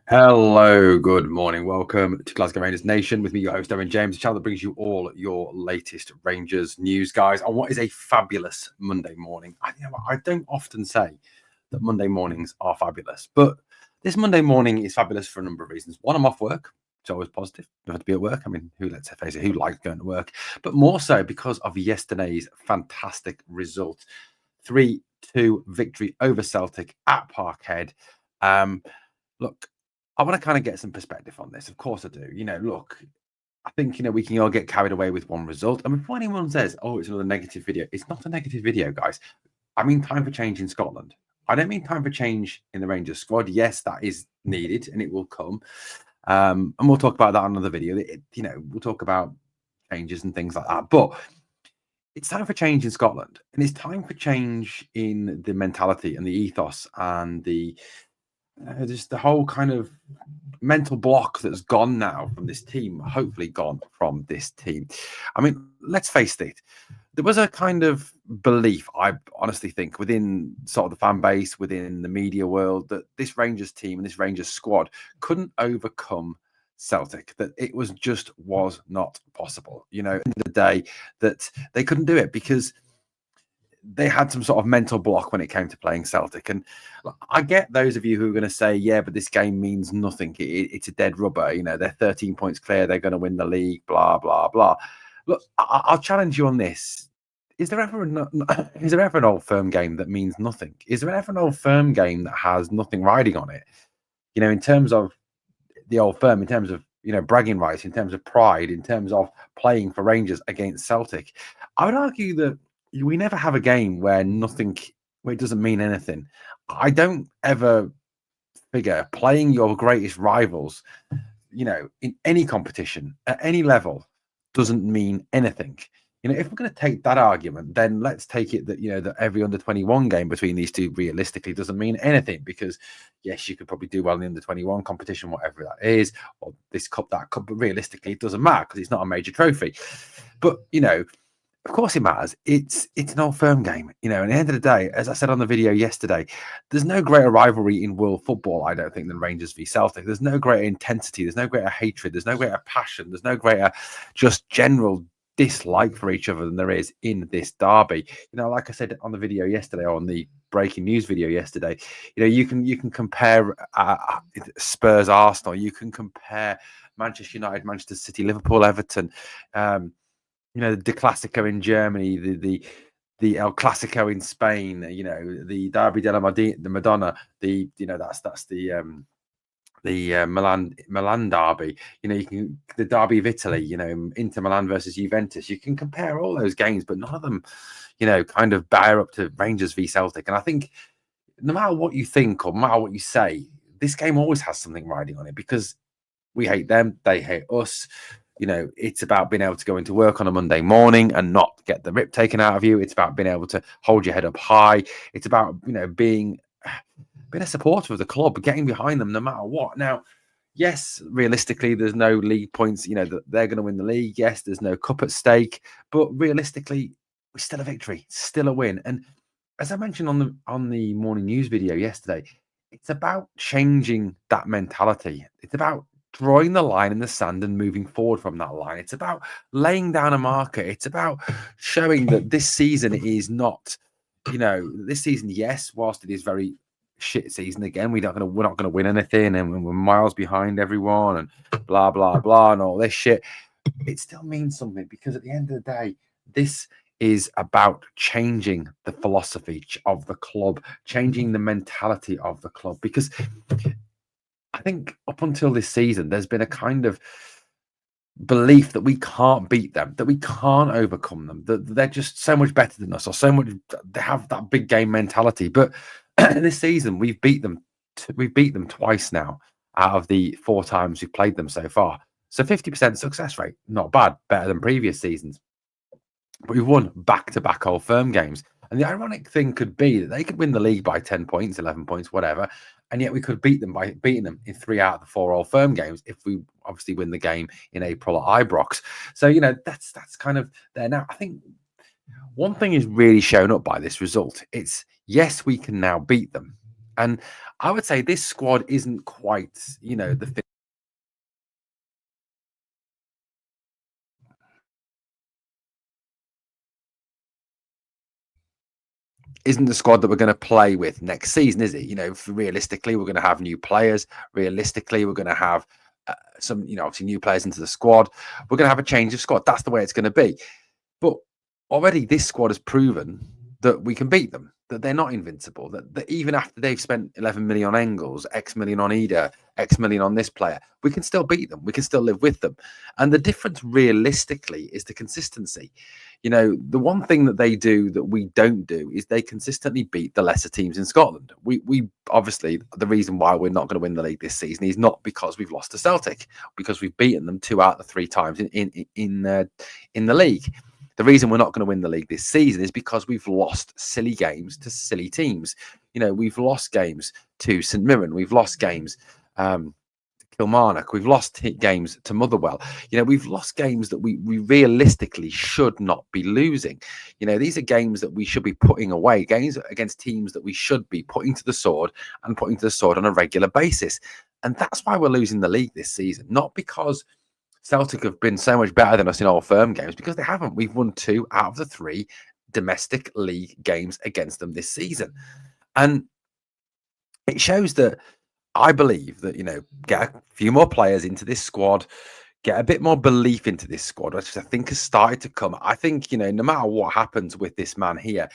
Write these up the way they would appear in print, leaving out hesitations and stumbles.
Hello, good morning. Welcome to Glasgow Rangers Nation with me, your host, Owen James, the channel that brings you all your latest Rangers news, guys, on what is a fabulous Monday morning. I don't often say that Monday mornings are fabulous, but this Monday morning is fabulous for a number of reasons. One, I'm off work. It's always positive. Don't have to be at work. I mean, let's face it, who likes going to work? But more so because of yesterday's fantastic result. 3-2 victory over Celtic at Parkhead. Look, I want to kind of get some perspective on this. Of course I do. Look, I think, we can all get carried away with one result. And before anyone says, oh, it's another negative video, it's not a negative video, guys. I mean, time for change in Scotland. I don't mean time for change in the Rangers squad. Yes, that is needed and it will come. And we'll talk about that on another video. We'll talk about changes and things like that. But it's time for change in Scotland. And it's time for change in the mentality and the ethos and just the whole kind of mental block that's gone now from this team, hopefully gone from this team. I mean, let's face it, there was a kind of belief, I honestly think, within sort of the fan base, within the media world, that this Rangers team and this Rangers squad couldn't overcome Celtic, that it was not possible. At the end of the day, that they couldn't do it because they had some sort of mental block when it came to playing Celtic. And I get those of you who are going to say, yeah, but this game means nothing. It's a dead rubber. They're 13 points clear. They're going to win the league, blah, blah, blah. Look, I'll challenge you on this. Is there ever an old firm game that means nothing? Is there ever an old firm game that has nothing riding on it? In terms of the old firm, in terms of, bragging rights, in terms of pride, in terms of playing for Rangers against Celtic, I would argue that we never have a game where it doesn't mean anything. I don't ever figure playing your greatest rivals, in any competition at any level doesn't mean anything. If we're going to take that argument, then let's take it that, that every under 21 game between these two realistically doesn't mean anything because, yes, you could probably do well in the under 21 competition, whatever that is, or this cup, that cup, but realistically it doesn't matter because it's not a major trophy. But, of course it matters. It's an old firm game, and at the end of the day, as I said on the video yesterday, there's no greater rivalry in world football, I don't think, than Rangers v Celtic. There's no greater intensity, there's no greater hatred, there's no greater passion, there's no greater just general dislike for each other than there is in this derby. Like I said on the video yesterday, or on the breaking news video yesterday, you can compare Spurs Arsenal, you can compare Manchester United, Manchester City, Liverpool, Everton, the Clasico in Germany, the El Clasico in Spain, the Derby della Madonna, that's the Milan derby, the Derby of Italy, Inter Milan versus Juventus. You can compare all those games, but none of them, kind of bear up to Rangers v Celtic. And I think no matter what you think or no matter what you say, this game always has something riding on it because we hate them, they hate us. It's about being able to go into work on a Monday morning and not get the rip taken out of you. It's about being able to hold your head up high. It's about, being a supporter of the club, getting behind them no matter what. Now, yes, realistically, there's no league points, that they're going to win the league. Yes, there's no cup at stake, but realistically, it's still a victory, still a win. And as I mentioned on the morning news video yesterday, it's about changing that mentality. It's about drawing the line in the sand and moving forward from that line. It's about laying down a marker. It's about showing that this season is not, this season, yes, whilst it is very shit season again, we're not going to win anything, and we're miles behind everyone, and blah blah blah, and all this shit. It still means something because at the end of the day, this is about changing the philosophy of the club, changing the mentality of the club. Because I think up until this season, there's been a kind of belief that we can't beat them, that we can't overcome them, that they're just so much better than us, or so much, they have that big game mentality. But this season, we've beat them twice now out of the 4 times we've played them so far. So 50% success rate, not bad, better than previous seasons. But we've won back-to-back Old Firm games. And the ironic thing could be that they could win the league by 10 points, 11 points, whatever, and yet we could beat them by beating them in 3 out of the 4 Old Firm games if we obviously win the game in April at Ibrox. So, that's kind of there now. I think one thing is really shown up by this result. It's, yes, we can now beat them. And I would say this squad isn't quite, the isn't the squad that we're going to play with next season, is it? Realistically, we're going to have new players. Realistically, we're going to have some, obviously new players into the squad. We're going to have a change of squad. That's the way it's going to be. But already this squad has proven that we can beat them, that they're not invincible, that even after they've spent 11 million on Engels, X million on Ida, X million on this player, we can still beat them. We can still live with them. And the difference realistically is the consistency. The one thing that they do that we don't do is they consistently beat the lesser teams in Scotland. We obviously, the reason why we're not going to win the league this season is not because we've lost to Celtic, because we've beaten them 2 out of the 3 times in the league. The reason we're not going to win the league this season is because we've lost silly games to silly teams. We've lost games to St Mirren. We've lost games to Kilmarnock. We've lost games to Motherwell. We've lost games that we realistically should not be losing. These are games that we should be putting away, games against teams that we should be putting to the sword and putting to the sword on a regular basis. And that's why we're losing the league this season, not because Celtic have been so much better than us in all firm games, because they haven't. We've won 2 out of the 3 domestic league games against them this season. And it shows that I believe that, get a few more players into this squad, get a bit more belief into this squad, which I think has started to come. I think, no matter what happens with this man here,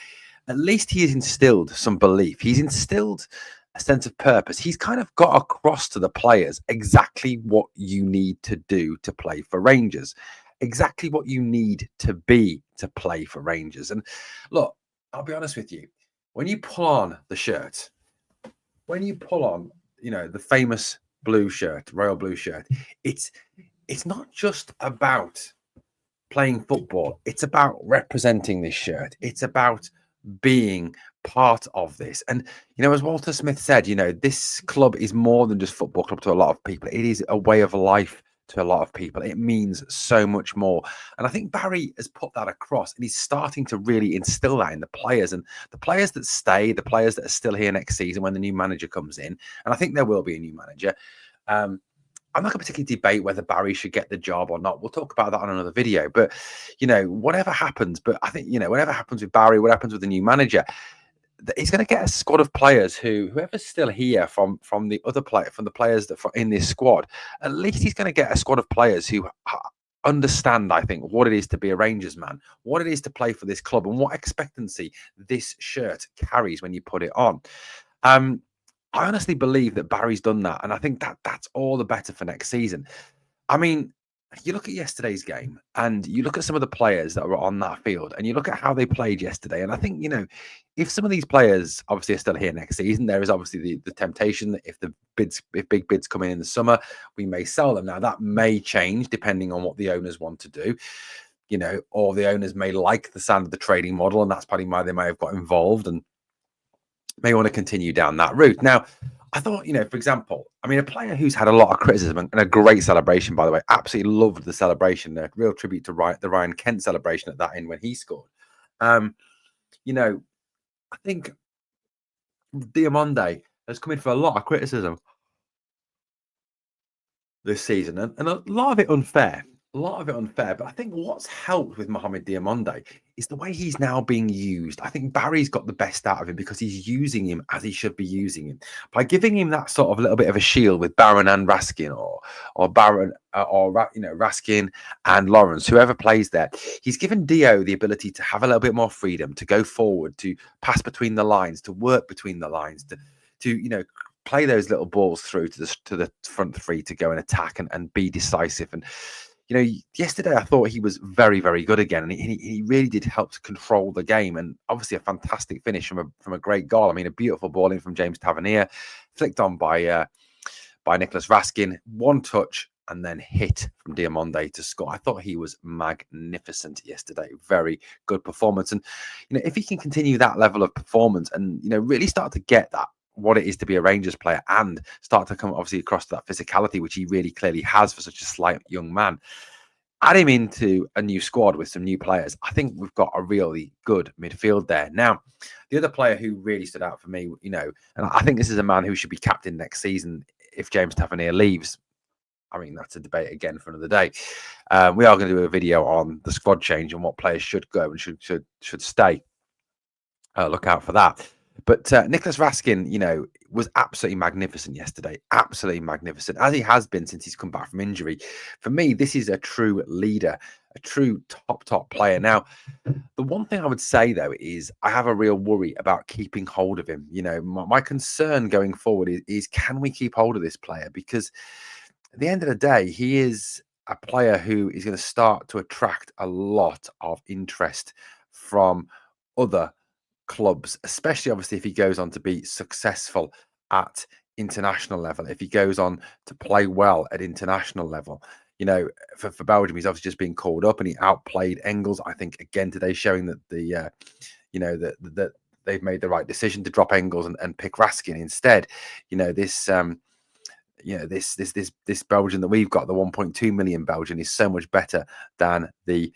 at least he has instilled some belief. He's instilled a sense of purpose. He's kind of got across to the players exactly what you need to do to play for Rangers, exactly what you need to be to play for Rangers. And look, I'll be honest with you, when you pull on the shirt, when you pull on, the famous blue shirt, royal blue shirt, it's not just about playing football. It's about representing this shirt. It's about being part of this. And, as Walter Smith said, this club is more than just football club to a lot of people. It is a way of life to a lot of people. It means so much more. And I think Barry has put that across, and he's starting to really instill that in the players, and the players that stay, the players that are still here next season when the new manager comes in. And I think there will be a new manager. I'm not going to particularly debate whether Barry should get the job or not. We'll talk about that on another video. But, whatever happens, but I think, whatever happens with Barry, what happens with the new manager, he's going to get a squad of players whoever's still here from the other player, from the players that are in this squad, at least he's going to get a squad of players who understand, I think, what it is to be a Rangers man, what it is to play for this club, and what expectancy this shirt carries when you put it on. I honestly believe that Barry's done that, and I think that's all the better for next season. I mean, you look at yesterday's game, and you look at some of the players that were on that field, and you look at how they played yesterday, and I think, if some of these players obviously are still here next season, there is obviously the temptation that if big bids come in the summer, we may sell them. Now, that may change depending on what the owners want to do, or the owners may like the sound of the trading model, and that's probably why they may have got involved and may want to continue down that route. Now, I thought, for example, a player who's had a lot of criticism and a great celebration, by the way, absolutely loved the celebration, a real tribute to the Ryan Kent celebration at that end when he scored. I think Diomande has come in for a lot of criticism this season, and a lot of it unfair. A lot of it unfair, but I think what's helped with Mohamed Diomande is the way he's now being used. I think Barry's got the best out of him because he's using him as he should be using him, by giving him that sort of little bit of a shield with Barron and Raskin, or Barron Raskin and Lawrence, whoever plays there. He's given Dio the ability to have a little bit more freedom, to go forward, to pass between the lines, to work between the lines, to play those little balls through to the front three to go and attack and be decisive. And yesterday I thought he was very, very good again, and he really did help to control the game. And obviously a fantastic finish from a great goal. A beautiful ball in from James Tavernier, flicked on by Nicholas Raskin, one touch, and then hit from Diomande to score. I thought he was magnificent yesterday. Very good performance. And if he can continue that level of performance and really start to get that, what it is to be a Rangers player, and start to come obviously across to that physicality, which he really clearly has for such a slight young man, add him into a new squad with some new players, I think we've got a really good midfield there. Now, the other player who really stood out for me, and I think this is a man who should be captain next season if James Tavernier leaves. I mean, that's a debate again for another day. We are going to do a video on the squad change and what players should go and should stay. Look out for that. But Nicholas Raskin, was absolutely magnificent yesterday. Absolutely magnificent, as he has been since he's come back from injury. For me, this is a true leader, a true top player. Now, the one thing I would say, though, is I have a real worry about keeping hold of him. My concern going forward is can we keep hold of this player? Because at the end of the day, he is a player who is going to start to attract a lot of interest from other clubs, especially obviously if he goes on to be successful at international level, if he goes on to play well at international level. For Belgium, he's obviously just been called up and he outplayed Engels. I think again today, showing that that they've made the right decision to drop Engels and pick Raskin instead. This Belgian that we've got, the 1.2 million Belgian, is so much better than the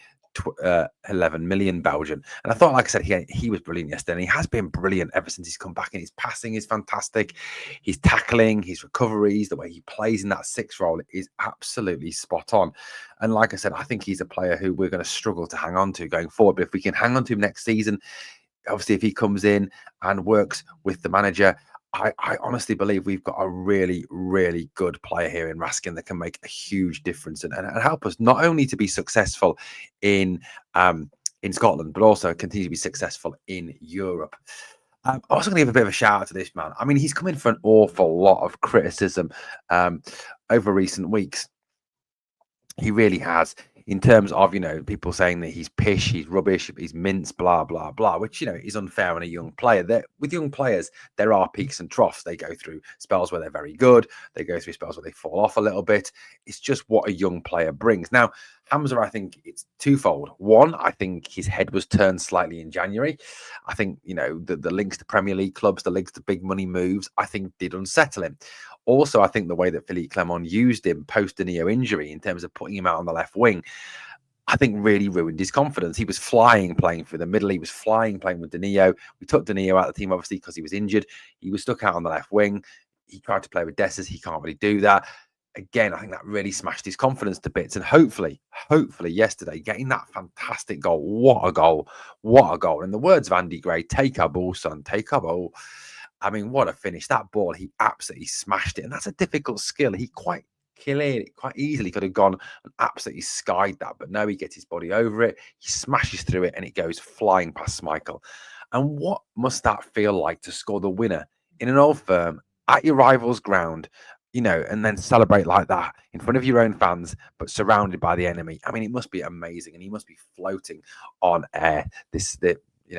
11 million Belgian. And I thought, like I said, he was brilliant yesterday, and he has been brilliant ever since he's come back. And his passing is fantastic. His tackling, his recoveries, the way he plays in that sixth role is absolutely spot on. And like I said, I think he's a player who we're going to struggle to hang on to going forward. But if we can hang on to him next season, obviously if he comes in and works with the manager, I honestly believe we've got a really, really good player here in Raskin that can make a huge difference and help us not only to be successful in Scotland, but also continue to be successful in Europe. I'm also going to give a bit of a shout out to this man. I mean, he's come in for an awful lot of criticism over recent weeks. He really has, in terms of, people saying that he's pish, he's rubbish, he's mince, blah, blah, blah, which, is unfair on a young player. With young players, there are peaks and troughs. They go through spells where they're very good. They go through spells where they fall off a little bit. It's just what a young player brings. Now, Hamza, I think it's twofold. One, I think his head was turned slightly in January. I think, the links to Premier League clubs, the links to big money moves, I think did unsettle him. Also, I think the way that Philippe Clement used him post-Danilo injury in terms of putting him out on the left wing, I think really ruined his confidence. He was flying playing through the middle. He was flying playing with Danilo. We took Danilo out of the team, obviously, because he was injured. He was stuck out on the left wing. He tried to play with Dessers. He can't really do that. Again, I think that really smashed his confidence to bits. And hopefully yesterday, getting that fantastic goal. What a goal. What a goal. In the words of Andy Gray, take our ball, son. Take our ball. I mean, what a finish. That ball, he absolutely smashed it. And that's a difficult skill. He quite easily could have gone and absolutely skied that. But no, he gets his body over it. He smashes through it and it goes flying past Michael. And what must that feel like to score the winner in an Old Firm at your rival's ground, and then celebrate like that in front of your own fans, but surrounded by the enemy? I mean, it must be amazing. And he must be floating on air.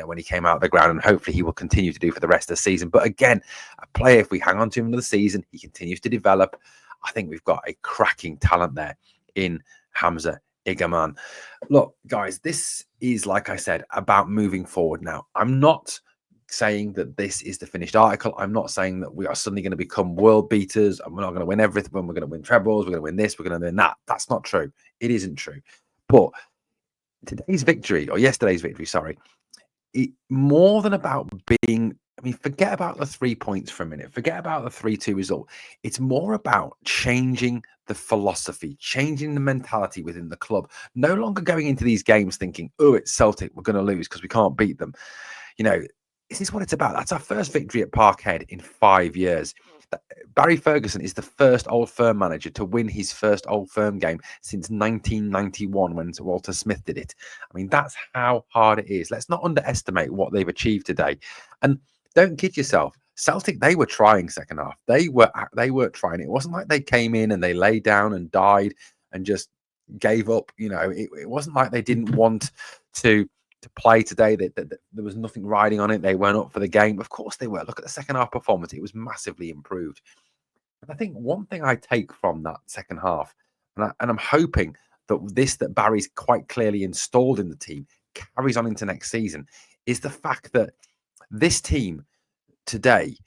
When he came out of the ground, and hopefully he will continue to do for the rest of the season. But again, a player, if we hang on to him another season, he continues to develop. I think we've got a cracking talent there in Hamza Igamane. Look, guys, this is, like I said, about moving forward now. I'm not saying that this is the finished article. I'm not saying that we are suddenly going to become world beaters and we're not going to win everything. We're going to win trebles. We're going to win this. We're going to win that. That's not true. It isn't true. But today's victory, or yesterday's victory, sorry, more than about being, forget about the 3 points for a minute. Forget about the 3-2 result. It's more about changing the philosophy, changing the mentality within the club. No longer going into these games thinking, oh, it's Celtic, we're going to lose because we can't beat them. This is what it's about. That's our first victory at Parkhead in 5 years. Barry Ferguson is the first Old Firm manager to win his first Old Firm game since 1991 when Walter Smith did it. That's how hard it is. Let's not underestimate what they've achieved today. And don't kid yourself. Celtic, they were trying second half. They were trying. It wasn't like they came in and they lay down and died and just gave up. It wasn't like they didn't want to play today, that there was nothing riding on it. They weren't up for the game. Of course they were. Look at the second half performance. It was massively improved. And I think one thing I take from that second half, and I'm hoping that Barry's quite clearly installed in the team carries on into next season, is the fact that this team today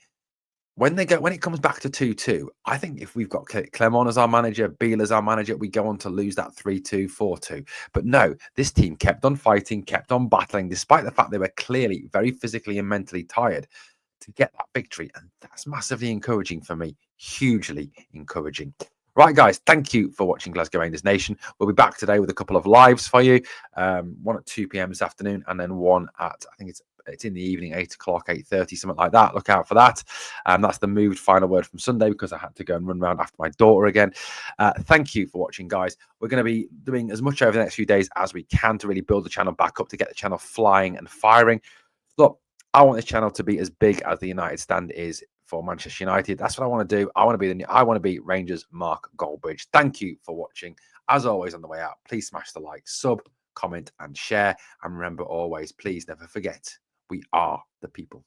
when it comes back to 2-2, I think if we've got Clermont as our manager, Beale as our manager, we go on to lose that 3-2, 4-2. But no, this team kept on fighting, kept on battling, despite the fact they were clearly very physically and mentally tired to get that victory. And that's massively encouraging for me, hugely encouraging. Right, guys, thank you for watching Glasgow Rangers Nation. We'll be back today with a couple of lives for you, one at 2 p.m. this afternoon, and then one at, I think it's in the evening, 8 o'clock, 8:30, something like that. Look out for that. That's the moved final word from Sunday because I had to go and run around after my daughter again. Thank you for watching, guys. We're going to be doing as much over the next few days as we can to really build the channel back up, to get the channel flying and firing. Look, I want this channel to be as big as the United stand is for Manchester United. That's what I want to do. I want to be Rangers Mark Goldbridge. Thank you for watching. As always, on the way out, please smash the like, sub, comment, and share. And remember always, please never forget, we are the people.